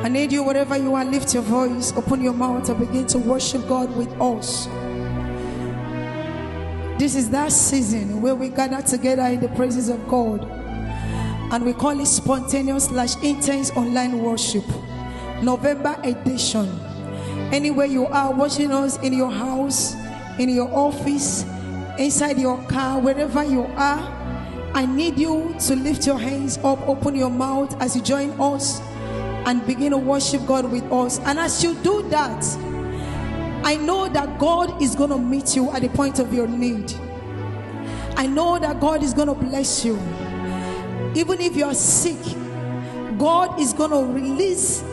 I need you, wherever you are, lift your voice, open your mouth, and begin to worship God with us. This is that season where we gather together in the presence of God, and we call it spontaneous/intense online worship, November edition. Anywhere you are watching us, in your house, in your office, inside your car, wherever you are, I need you to lift your hands up, open your mouth as you join us, and begin to worship God with us. And as you do that, I know that God is going to meet you at the point of your need. I know that God is going to bless you. Even if you are sick, God is going to release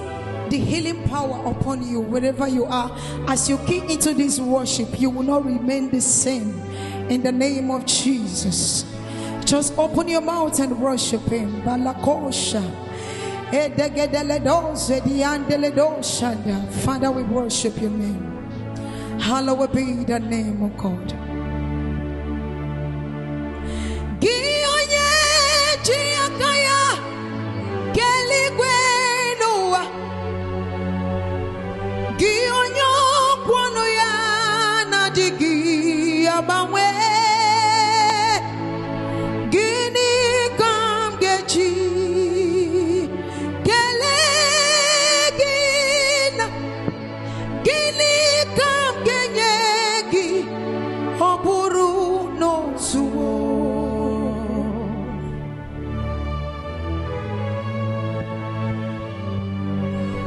the healing power upon you wherever you are. As you key into this worship, you will not remain the same. In the name of Jesus, just open your mouth and worship Him. Balakosha. Father, we worship your name. Hallowed be the name of God.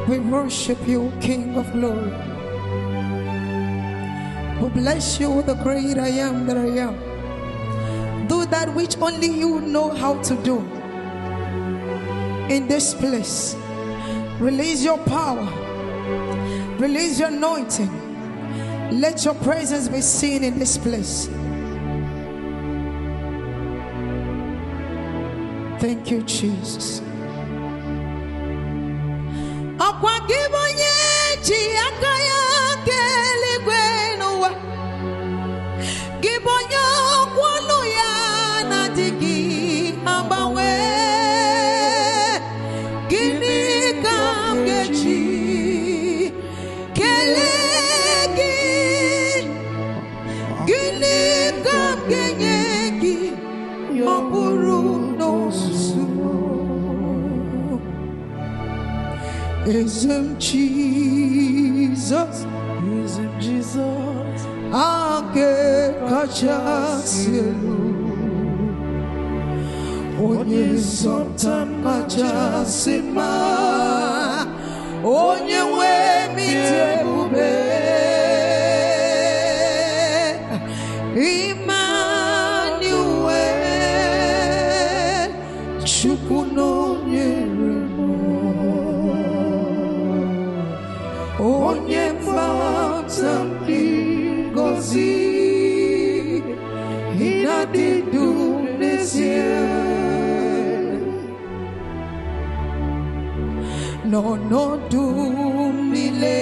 We worship you, King of glory. We bless you, the great I am that I am. Do that which only you know how to do in this place. Release your power. Release your anointing. Let your presence be seen in this place. Thank you, Jesus. Ism Jesus, Ism Jesus, Ake kachasielu, Onye sotam kachasima, Onye we mitebube, Emmanuel, Chukuno nyeremo. Onye mfamsamki gozi inadidu nesie no dumile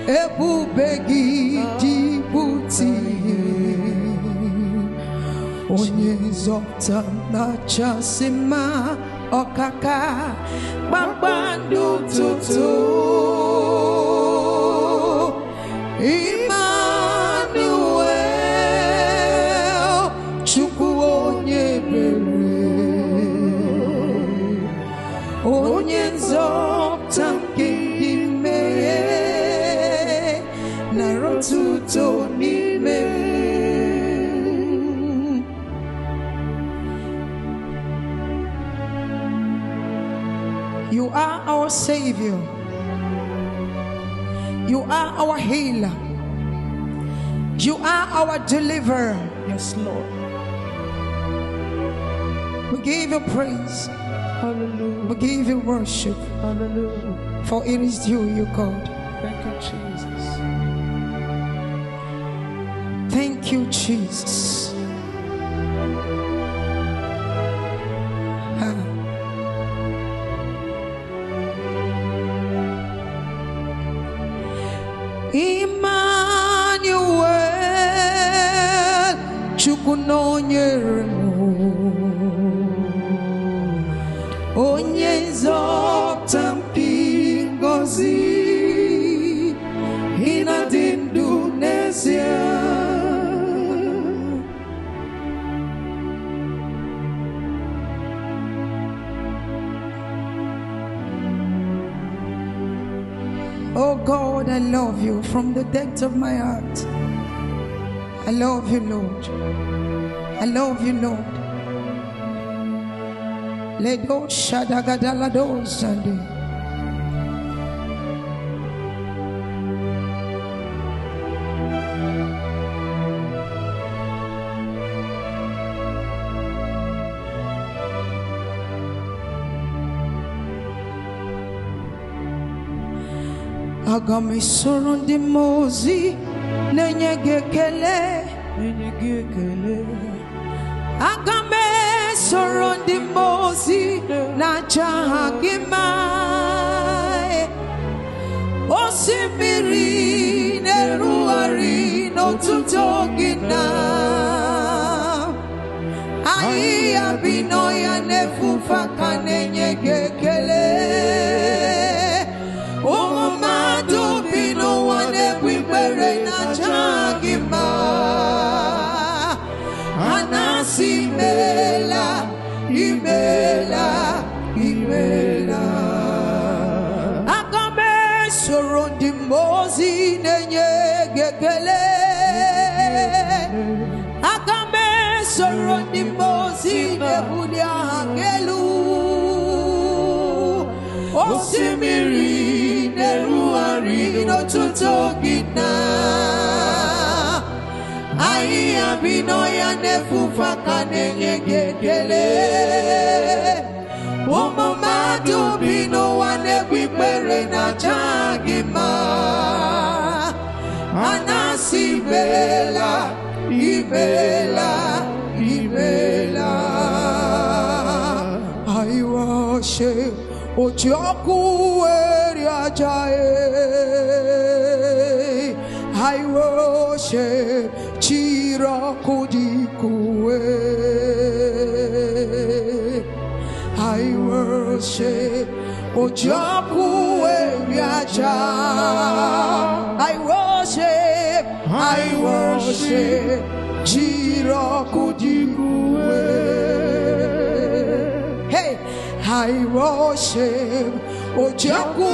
ebubegi jibuti onye zopta na chasima okaka Babandu tutu Emmanuel Chukwu onye mere Onye nzọpụta nke ndị mmehie nara otuto n'ime. You are our Savior. You are our healer. You are our deliverer. Yes, Lord. We give you praise. Hallelujah. We give you worship. Hallelujah. For it is you, God. Thank you, Jesus. Thank you, Jesus. Emmanuel, Chukwu nyere m onye nzọpụta. Oh God, I love you from the depth of my heart. I love you, Lord. I love you, Lord. Ledo shadagadalado Sunday. Agame surundi mozi nenyegekele Agame surundi mozi na chahagima Osimiri neruari no tutogina Ai abinoya nefufa kanenyegekele Imela Agame surundi mozi nenyegekele Agame surundi mozi nebulia hangelu Osimiri neruari no tutogina Ai abinoya nefufa kanenyegekele Omomadu bino wane kwipere na chagima Anasibela, Ibela, Ibela I worship Ojoku Eriajae I worship Chirakudikue I worship Ojoku Eriaja I worship Chirakudikue Hey I worship Ojoku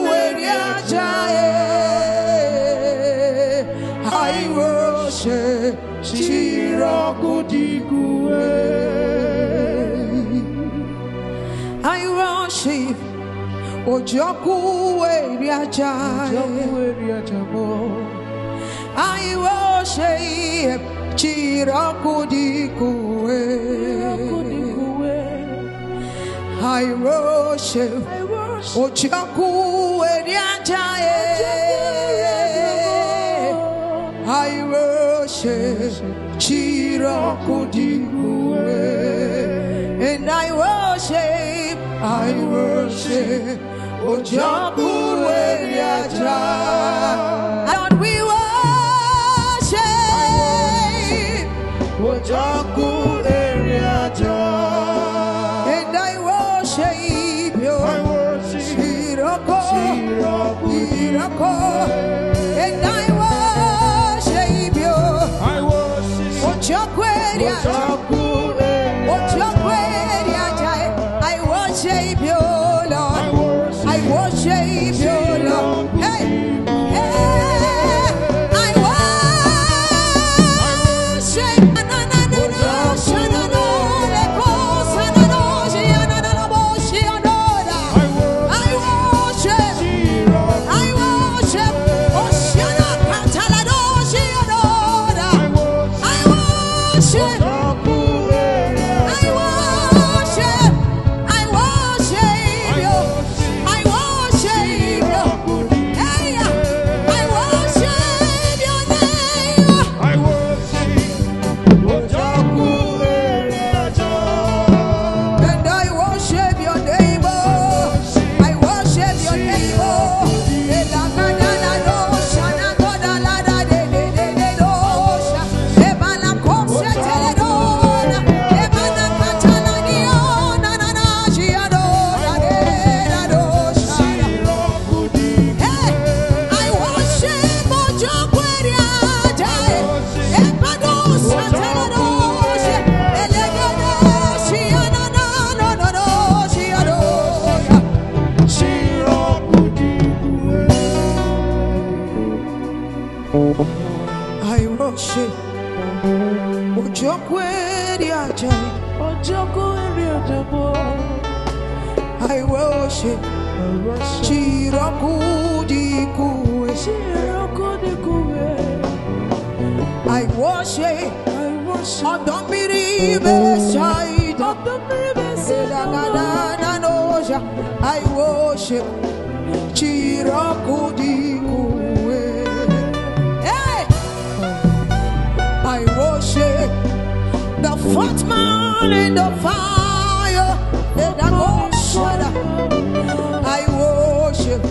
Eriaja I worship Chirakudikue I worship Ojoku Eriaja I worship Chirakudikue I worship Ojoku Eriaja I worship Chirakudikue and I worship Ojoku Eriaja Lord we worship Ojoku Eriaja and I worship you Chirako and I worship you Ojoku Eriaja Ojoku Eriaja I worship you Lord I worship you Lord hey I worship I worship you worship. Ojokweri ajai. Ojokweri ajabo. I worship. Chirokudikuwe. Chirokudikuwe. I worship. Odombiri beside. Odombiri beside. I worship. Chirokudikuwe. Hey! I worship the fourth man in the fire. I worship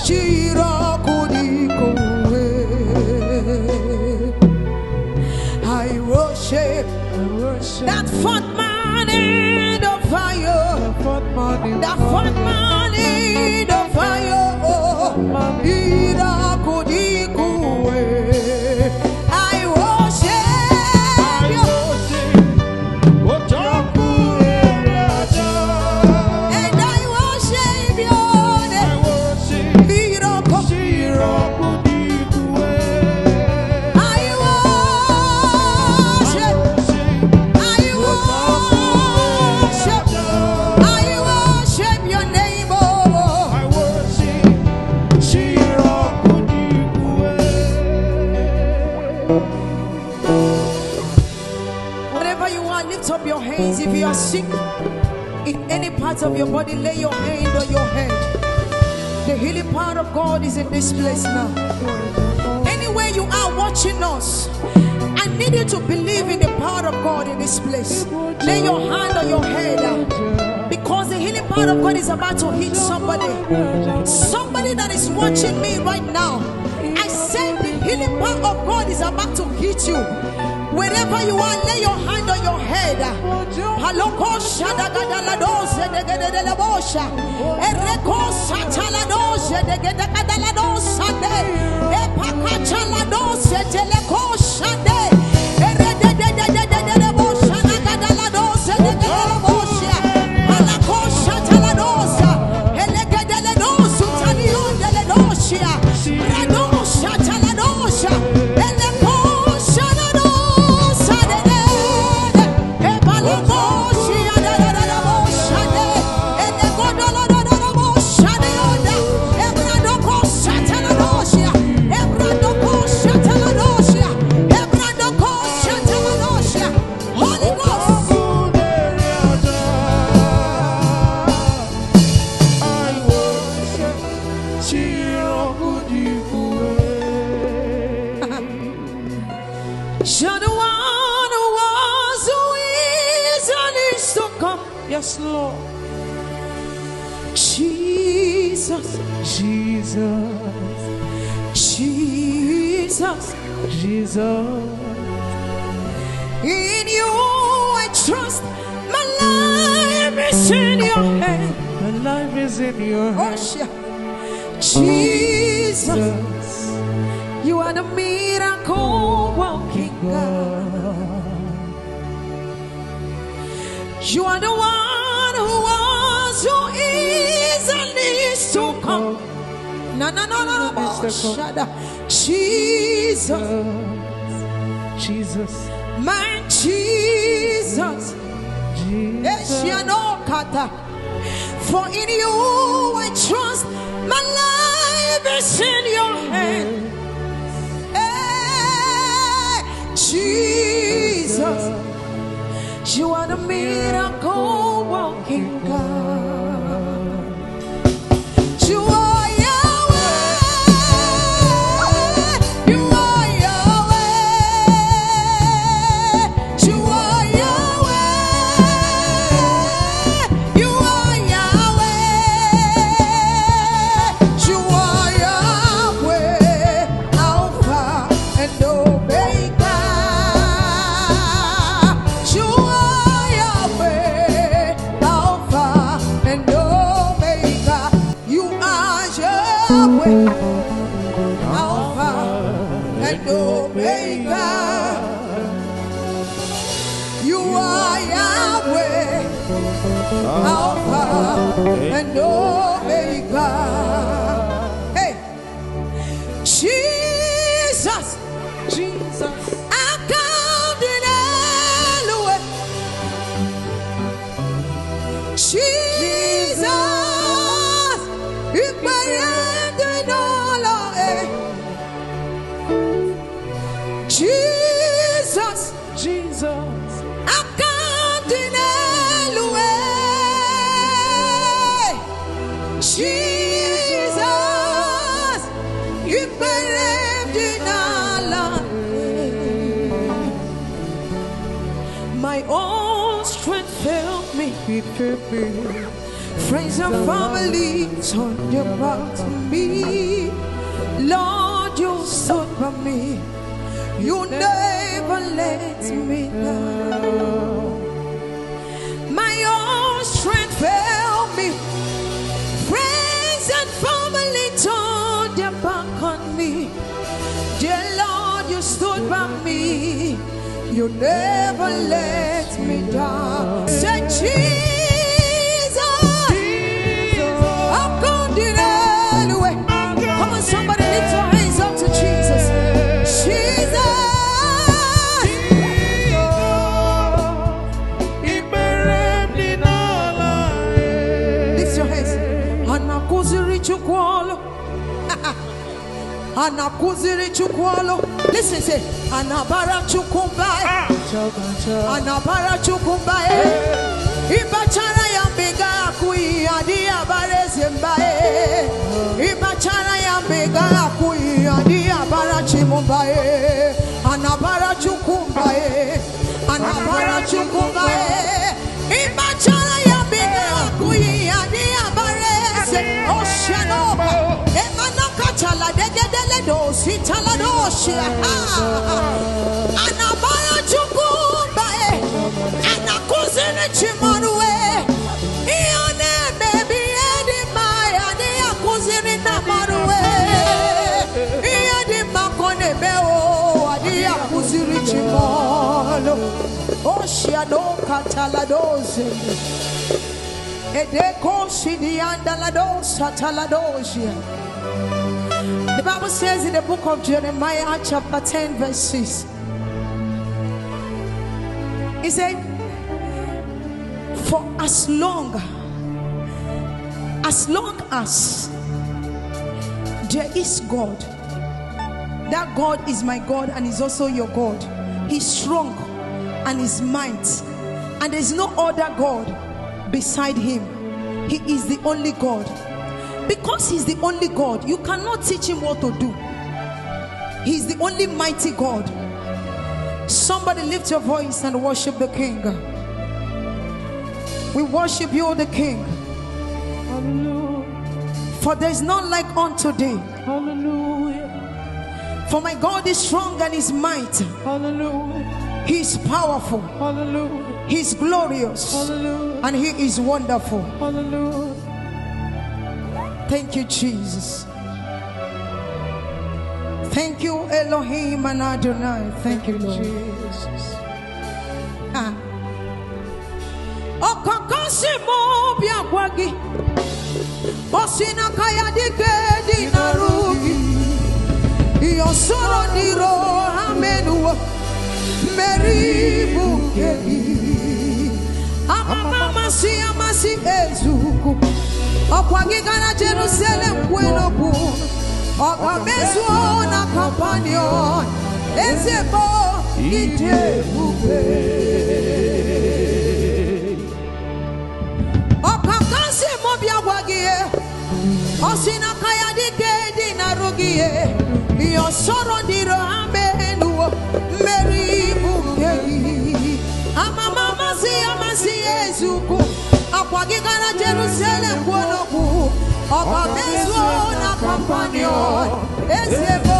Chirokudikuwe. I worship that fourth man in the fire. That fourth man in the fire. Chirokudikuwe. I worship you. And I worship you. Whatever you are, lift up your hands. If you are sick in any part of your body, lay your hand on your head. The healing power of God is in this place now. Anywhere you are watching us, I need you to believe in the power of God in this place. Lay your hand on your head because the healing power of God is about to hit somebody. Somebody that is watching me right now. I said the healing power of God is about to hit you. Wherever you are, lay your hand on your head. Haloko shadagadaladoze degedeleosha. Ereko sataladoze degedekadaladosa de. Epakachaladoze teleko shade. Erededededededebosha nagadaladoze degedeleosha. Halako shataladoza. Elegedeledosu taliondeledosha. Rado shataladosha. Eleko you're the one who was, who is, and is to come. Yes, Lord. Jesus, Jesus, Jesus, Jesus. in you I trust. My life is in your hand. My life is in your hands. Jesus, you are the miracle walking God. You are the one who was, who is, and is to come. No. Shut up. Jesus, Jesus, my Jesus. For in you I trust. My life is in your hand. Hey, Jesus, you are the miracle walking God. You are Yahweh. You are Yahweh. You are Yahweh. You are Yahweh. You are Yahweh. Alpha and Omega. You are Yahweh. Alpha and Omega. You are Yahweh. Alpha and Omega. You are Yahweh, Alpha and Omega. Hey, Jesus, Jesus. I Jesus, you believed in Allah. My own strength failed me. Friends and family turned their back to me. Lord, you stood by me. You never let me down. My own strength failed me. Friends and family turned their back on me. Dear Lord, you stood by me. You never let me down. Say, Jesus, I'm going the way. Come on, somebody lift your hands up to Jesus. Jesus, lift your hands. Anakuziri chukwalo. Anakuziri chukwalo. Listen, say, Anabara chukumbae. Anabara chukumbae. Ibachara ya mbega kui adia bare zembae. Ibachara ya mbega kui adia bara chimumbae. Anabara chukumbae. Anabara chukumbae. Ibachara ya mbega kui adia bare ze oshano. Chala degedele do sitala do shia. Anabaya chukumba anakuzini chimanuwe. Ione baby edi maya di akuzini namanuwe. Iedi makone meo adi akuzini chimano. Oshia do katala doze. Edeko shidi andala do satala doshia. The Bible says in the book of Jeremiah chapter 10 verse 6, it said, for as long as there is God, that God is my God and is also your God. He's strong and is might, and there is no other God beside him. He is the only God. Because he's the only God, you cannot teach him what to do. He's the only mighty God. Somebody lift your voice and worship the King. We worship you, the King. Hallelujah. For there is none like unto thee. Hallelujah. For my God is strong and is mighty. Hallelujah. He is powerful. Hallelujah. He is glorious. Hallelujah. And he is wonderful. Hallelujah. Thank you, Jesus. Thank you, Elohim and Adonai. Thank you, Lord. Jesus. Okakasimo biagwagi. Osina kaya dike dinarugi. Iyosoro diro amenuwa. Meribu kebi. Amama si amasi ezuku. Okwagi kana Jerusalem kwenoku. Okamezo na companion. Ezebo idebube. Okakasi mobiagwagie. Osina kaya dike dinarugie. Iyosoro diro amenu. Meribu kebi. Amama si amasi ezuku. Akwagi kana Jerusalem kwenoku. Okamezo na companion. Ezebo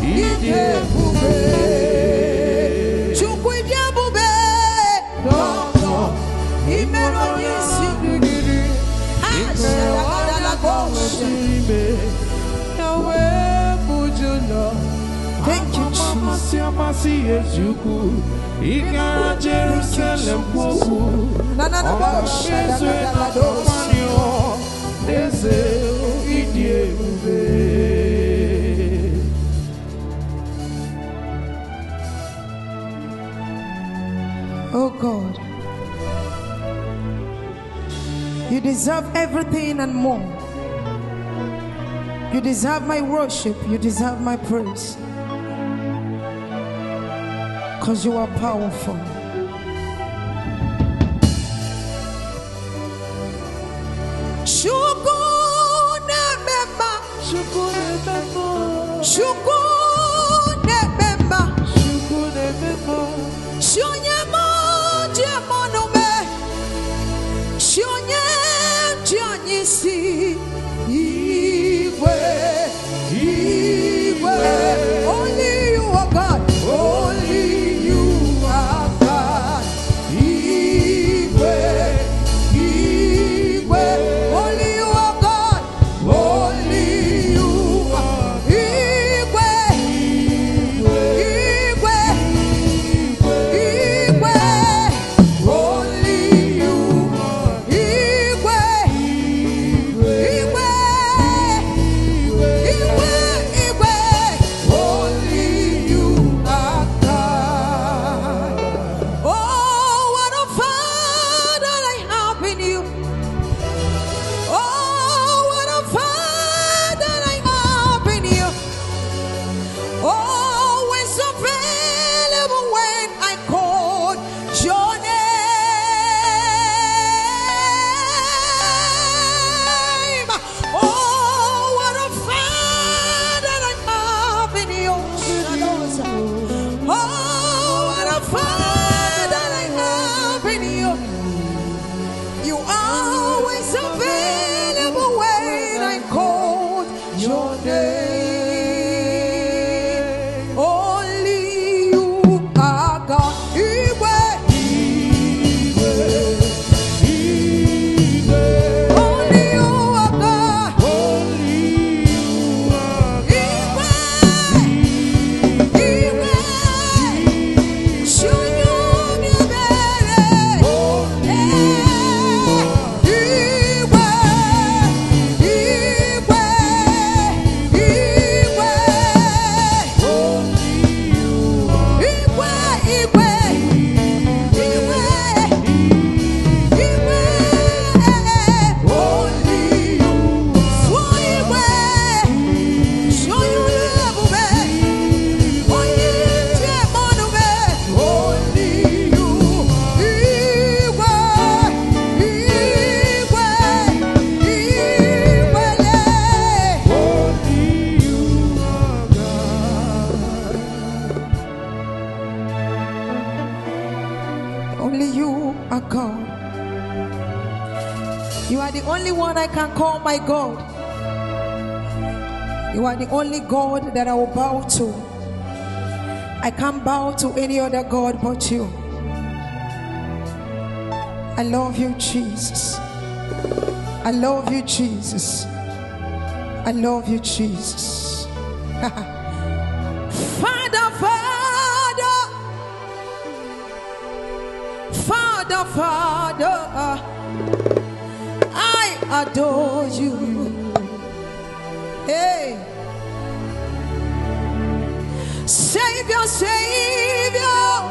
idebube. Chukwu idebube. No. Imero yisi. Ashadagala gosha. Thank you, oh God, you deserve everything and more. You deserve my worship. You deserve my praise. Because you are powerful. Shugo You are the only one I can call my God. You are the only God that I will bow to. I can't bow to any other God but you. I love you, Jesus. I love you, Jesus. I love you, Jesus. Father, Father, Father, Father, I adore you. Hey, Savior, Savior,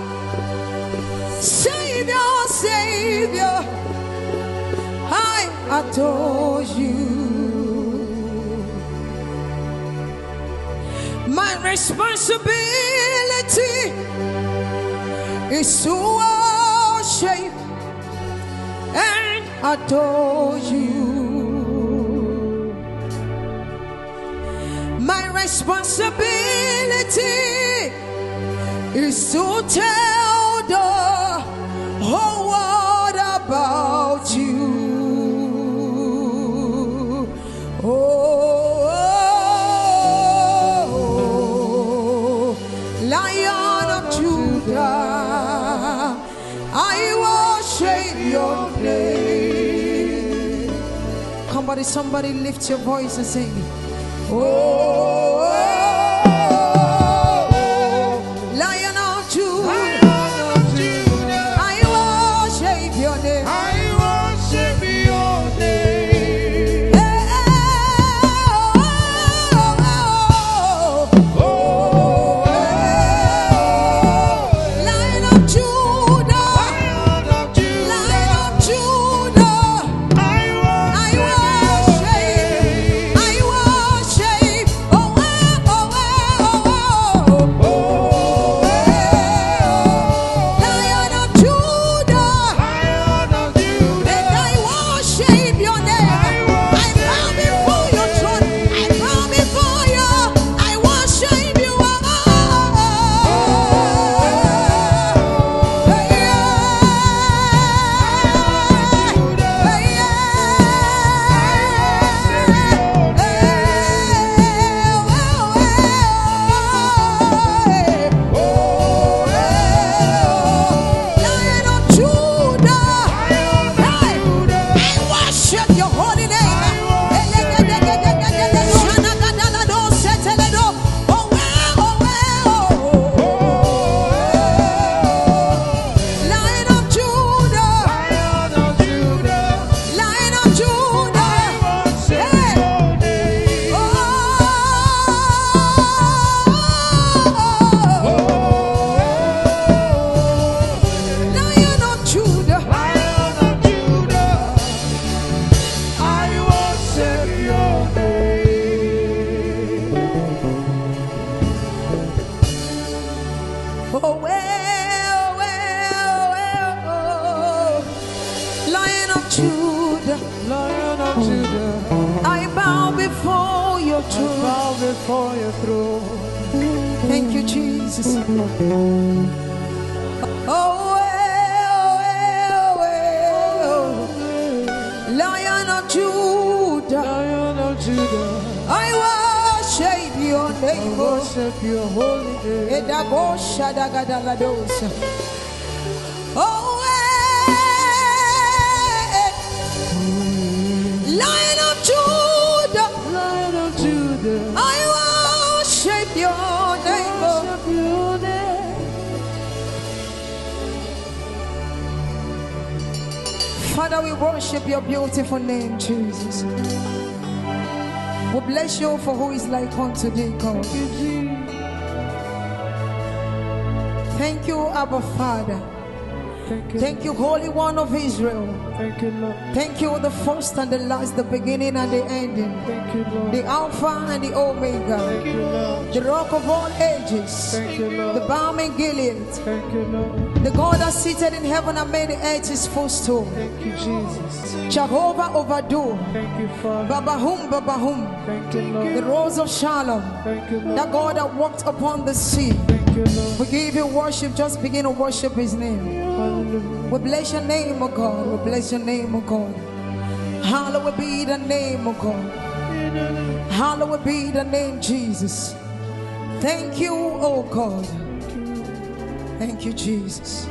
Savior, Savior, I adore you. My responsibility is to worship and adore you. My responsibility is to tell the whole world about you. Oh, Lion of Judah, I worship your name. Somebody lift your voice and sing. Oh, Lion of Judah, I worship your name. I worship your name. Lion of Judah, Lion of Judah, I worship. Oh, oh, oh. throne. bow before your throne. Thank you, Jesus. Lion of Judah, Lion of Judah, I worship your I name. worship your holy name. Lion of Judah, Lion of Judah, I worship your name. worship your name. Father, we worship your beautiful name, Jesus. We bless you for who is like unto thee, God. Thank you, Jesus. Thank you, Abba Father. Thank you. Thank you, Holy One of Israel. Thank you, Lord. Thank you, the first and the last, the beginning and the ending, Thank you, Lord. the Alpha and the Thank Omega, you, Lord. the Rock of all ages, Thank you, the Lord. Balm in Gilead, Thank you, Lord. the God that seated in heaven and made the earth his footstool, Thank you, Jesus. Jehovah Overdo, Thank you, Father. Babahum, Thank you, the Lord. Rose of Shalom, Thank you, Lord. that God that walked upon the sea. Thank you, Lord. We give you worship, just begin to worship his name. Hallelujah. We bless your name, O God. We bless your name, O God. Hallowed be the name, O God. Hallowed be the name, Jesus. Thank you, O God. Thank you, Jesus.